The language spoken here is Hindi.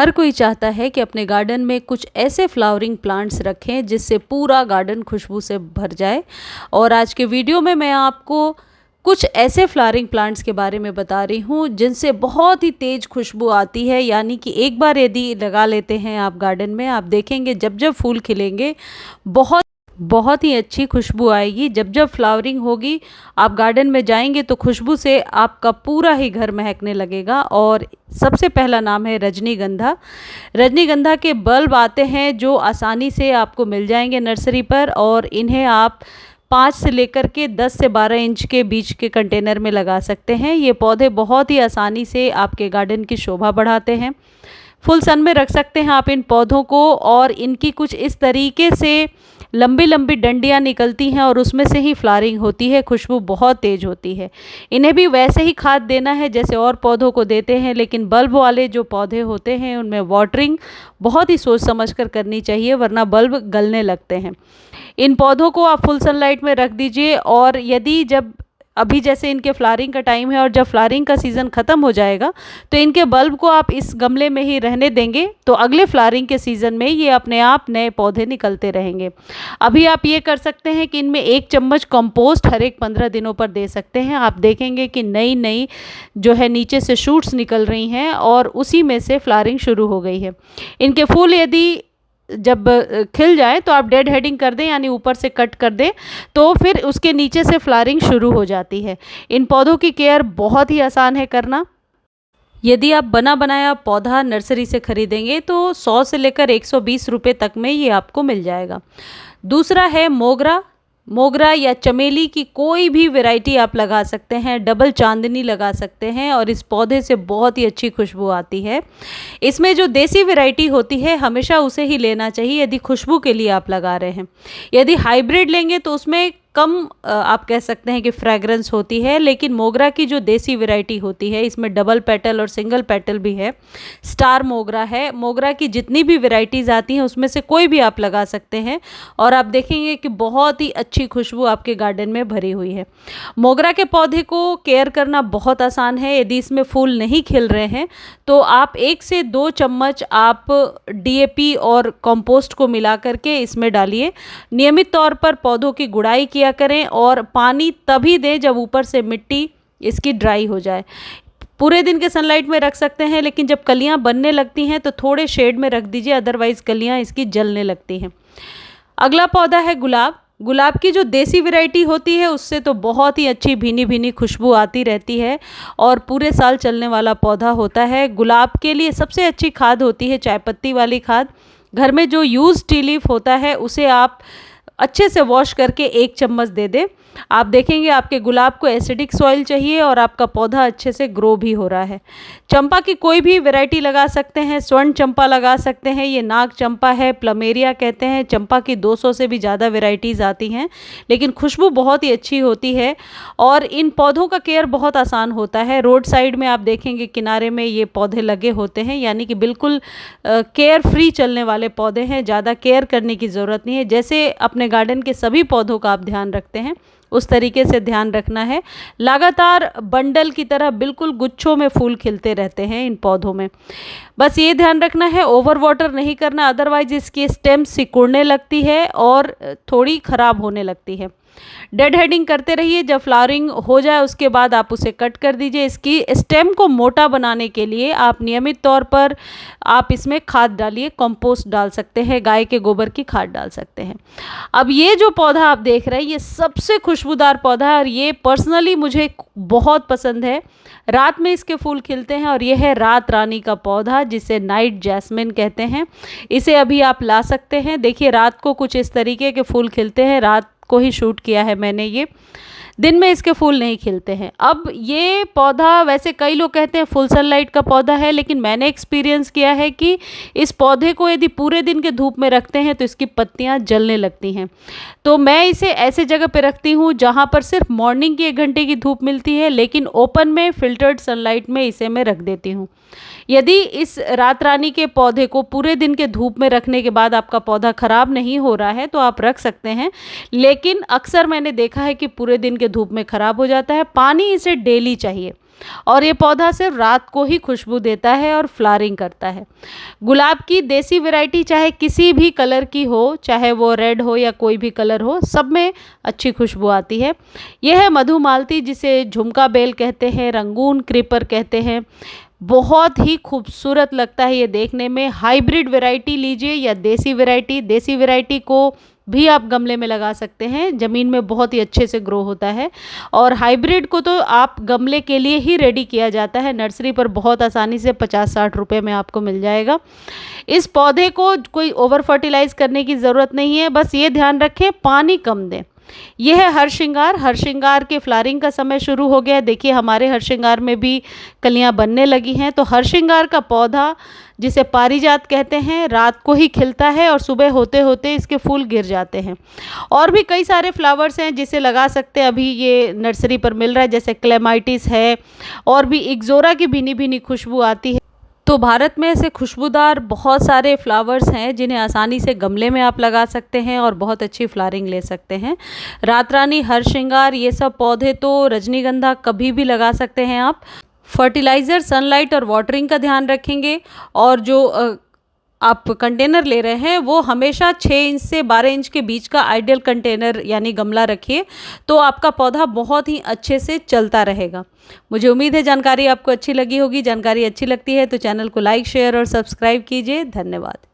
हर कोई चाहता है कि अपने गार्डन में कुछ ऐसे फ्लावरिंग प्लांट्स रखें जिससे पूरा गार्डन खुशबू से भर जाए। और आज के वीडियो में मैं आपको कुछ ऐसे फ्लावरिंग प्लांट्स के बारे में बता रही हूँ जिनसे बहुत ही तेज़ खुशबू आती है। यानी कि एक बार यदि लगा लेते हैं आप गार्डन में, आप देखेंगे जब जब फूल खिलेंगे बहुत बहुत ही अच्छी खुशबू आएगी। जब जब फ्लावरिंग होगी आप गार्डन में जाएंगे तो खुशबू से आपका पूरा ही घर महकने लगेगा। और सबसे पहला नाम है रजनीगंधा। रजनीगंधा के बल्ब आते हैं जो आसानी से आपको मिल जाएंगे नर्सरी पर, और इन्हें आप 5 से लेकर के 10 से 12 इंच के बीच के कंटेनर में लगा सकते हैं। ये पौधे बहुत ही आसानी से आपके गार्डन की शोभा बढ़ाते हैं। फुल सन में रख सकते हैं आप इन पौधों को, और इनकी कुछ इस तरीके से लंबी लंबी डंडियां निकलती हैं और उसमें से ही फ्लावरिंग होती है। खुशबू बहुत तेज़ होती है। इन्हें भी वैसे ही खाद देना है जैसे और पौधों को देते हैं, लेकिन बल्ब वाले जो पौधे होते हैं उनमें वाटरिंग बहुत ही सोच समझ कर करनी चाहिए, वरना बल्ब गलने लगते हैं। इन पौधों को आप फुल सनलाइट में रख दीजिए, और यदि जब अभी जैसे इनके फ्लावरिंग का टाइम है और जब फ्लावरिंग का सीज़न ख़त्म हो जाएगा तो इनके बल्ब को आप इस गमले में ही रहने देंगे, तो अगले फ्लावरिंग के सीज़न में ये अपने आप नए पौधे निकलते रहेंगे। अभी आप ये कर सकते हैं कि इनमें 1 चम्मच कंपोस्ट हर एक 15 दिनों पर दे सकते हैं। आप देखेंगे कि नई नई जो है नीचे से शूट्स निकल रही हैं और उसी में से फ्लावरिंग शुरू हो गई है। इनके फूल यदि जब खिल जाए तो आप डेड हेडिंग कर दें, यानी ऊपर से कट कर दें, तो फिर उसके नीचे से फ्लावरिंग शुरू हो जाती है। इन पौधों की केयर बहुत ही आसान है करना। यदि आप बना बनाया पौधा नर्सरी से खरीदेंगे तो 100 से लेकर 120 रुपये तक में ये आपको मिल जाएगा। दूसरा है मोगरा। मोगरा या चमेली की कोई भी वैरायटी आप लगा सकते हैं, डबल चांदनी लगा सकते हैं, और इस पौधे से बहुत ही अच्छी खुशबू आती है। इसमें जो देसी वैरायटी होती है हमेशा उसे ही लेना चाहिए यदि खुशबू के लिए आप लगा रहे हैं। यदि हाइब्रिड लेंगे तो उसमें कम आप कह सकते हैं कि फ्रेगरेंस होती है, लेकिन मोगरा की जो देसी वैरायटी होती है इसमें डबल पेटल और सिंगल पेटल भी है। स्टार मोगरा है। मोगरा की जितनी भी वैरायटीज़ आती हैं उसमें से कोई भी आप लगा सकते हैं, और आप देखेंगे कि बहुत ही अच्छी खुशबू आपके गार्डन में भरी हुई है। मोगरा के पौधे को केयर करना बहुत आसान है। यदि इसमें फूल नहीं खिल रहे हैं तो आप 1 से 2 चम्मच आप DAP और कंपोस्ट को मिला करके इसमें डालिए। नियमित तौर पर पौधों की गुड़ाई किया करें, और पानी तभी दें जब ऊपर से मिट्टी इसकी ड्राई हो जाए। पूरे दिन के सनलाइट में रख सकते हैं, लेकिन जब कलियां बनने लगती हैं तो थोड़े शेड में रख दीजिए, अदरवाइज कलियां इसकी जलने लगती हैं। अगला पौधा है गुलाब। गुलाब की जो देसी वैरायटी होती है उससे तो बहुत ही अच्छी भीनी भीनी खुशबू आती रहती है और पूरे साल चलने वाला पौधा होता है। गुलाब के लिए सबसे अच्छी खाद होती है चायपत्ती वाली खाद। घर में जो यूज़ टी लीफ होता है उसे आप अच्छे से वॉश करके 1 चम्मच दे दें। आप देखेंगे आपके गुलाब को एसिडिक सॉइल चाहिए और आपका पौधा अच्छे से ग्रो भी हो रहा है। चंपा की कोई भी वैरायटी लगा सकते हैं। स्वर्ण चंपा लगा सकते हैं, ये नाग चंपा है, प्लमेरिया कहते हैं। चंपा की 200 से भी ज़्यादा वैरायटीज़ आती हैं, लेकिन खुशबू बहुत ही अच्छी होती है और इन पौधों का केयर बहुत आसान होता है। रोड साइड में आप देखेंगे किनारे में ये पौधे लगे होते हैं, यानी कि बिल्कुल केयर फ्री चलने वाले पौधे हैं। ज़्यादा केयर करने की ज़रूरत नहीं है। जैसे अपने गार्डन के सभी पौधों का आप ध्यान रखते हैं उस तरीके से ध्यान रखना है। लगातार बंडल की तरह बिल्कुल गुच्छों में फूल खिलते रहते हैं इन पौधों में। बस ये ध्यान रखना है ओवर वाटर नहीं करना, अदरवाइज इसकी स्टेम सिकुड़ने लगती है और थोड़ी ख़राब होने लगती है। डेड हेडिंग करते रहिए। जब फ्लावरिंग हो जाए उसके बाद आप उसे कट कर दीजिए। इसकी स्टेम को मोटा बनाने के लिए आप नियमित तौर पर आप इसमें खाद डालिए। कंपोस्ट डाल सकते हैं, गाय के गोबर की खाद डाल सकते हैं। अब ये जो पौधा आप देख रहे हैं ये सबसे खुशबूदार पौधा है और ये पर्सनली मुझे बहुत पसंद है। रात में इसके फूल खिलते हैं और यह है रात रानी का पौधा जिसे नाइट जैस्मिन कहते हैं। इसे अभी आप ला सकते हैं। देखिए रात को कुछ इस तरीके के फूल खिलते हैं। रात को ही शूट किया है मैंने ये। दिन में इसके फूल नहीं खिलते हैं। अब ये पौधा वैसे कई लोग कहते हैं फुल सनलाइट का पौधा है, लेकिन मैंने एक्सपीरियंस किया है कि इस पौधे को यदि पूरे दिन के धूप में रखते हैं तो इसकी पत्तियां जलने लगती हैं। तो मैं इसे ऐसे जगह पे रखती हूँ जहाँ पर सिर्फ मॉर्निंग की 1 घंटे की धूप मिलती है, लेकिन ओपन में फिल्टर्ड सनलाइट में इसे मैं रख देती हूँ। यदि इस रात रानी के पौधे को पूरे दिन के धूप में रखने के बाद आपका पौधा खराब नहीं हो रहा है तो आप रख सकते हैं, लेकिन अक्सर मैंने देखा है कि पूरे दिन के धूप में खराब हो जाता है। पानी इसे डेली चाहिए। और ये पौधा सिर्फ रात को ही खुशबू देता है और फ्लावरिंग करता है। गुलाब की देसी वैरायटी चाहे किसी भी कलर की हो, चाहे वो रेड हो या कोई भी कलर हो, सब में अच्छी खुशबू आती है। यह है मधुमालती, जिसे झुमका बेल कहते हैं, रंगून क्रीपर कहते हैं। बहुत ही खूबसूरत लगता है ये देखने में। हाइब्रिड वैरायटी लीजिए या देसी वैरायटी, देसी वैरायटी को भी आप गमले में लगा सकते हैं, ज़मीन में बहुत ही अच्छे से ग्रो होता है। और हाइब्रिड को तो आप गमले के लिए ही रेडी किया जाता है, नर्सरी पर बहुत आसानी से 50-60 रुपए में आपको मिल जाएगा। इस पौधे को कोई ओवर फर्टिलाइज करने की ज़रूरत नहीं है, बस ये ध्यान रखें पानी कम दें। यह है हरश्रृंगार। हरश्रृंगार के फ्लावरिंग का समय शुरू हो गया है। देखिए हमारे हरश्रृंगार में भी कलियां बनने लगी हैं। तो हरश्रृंगार का पौधा, जिसे पारिजात कहते हैं, रात को ही खिलता है और सुबह होते होते इसके फूल गिर जाते हैं। और भी कई सारे फ्लावर्स हैं जिसे लगा सकते हैं, अभी ये नर्सरी पर मिल रहा है, जैसे क्लेमाइटिस है, और भी इक्ज़ोरा की भीनी भीनी खुशबू आती है। तो भारत में ऐसे खुशबूदार बहुत सारे फ्लावर्स हैं जिन्हें आसानी से गमले में आप लगा सकते हैं और बहुत अच्छी फ्लावरिंग ले सकते हैं। रात रानी, हरश्रृंगार, ये सब पौधे, तो रजनीगंधा कभी भी लगा सकते हैं आप। फर्टिलाइज़र, सनलाइट और वाटरिंग का ध्यान रखेंगे। और जो आप कंटेनर ले रहे हैं वो हमेशा 6 इंच से 12 इंच के बीच का आइडियल कंटेनर यानी गमला रखिए, तो आपका पौधा बहुत ही अच्छे से चलता रहेगा। मुझे उम्मीद है जानकारी आपको अच्छी लगी होगी। जानकारी अच्छी लगती है तो चैनल को लाइक, शेयर और सब्सक्राइब कीजिए। धन्यवाद।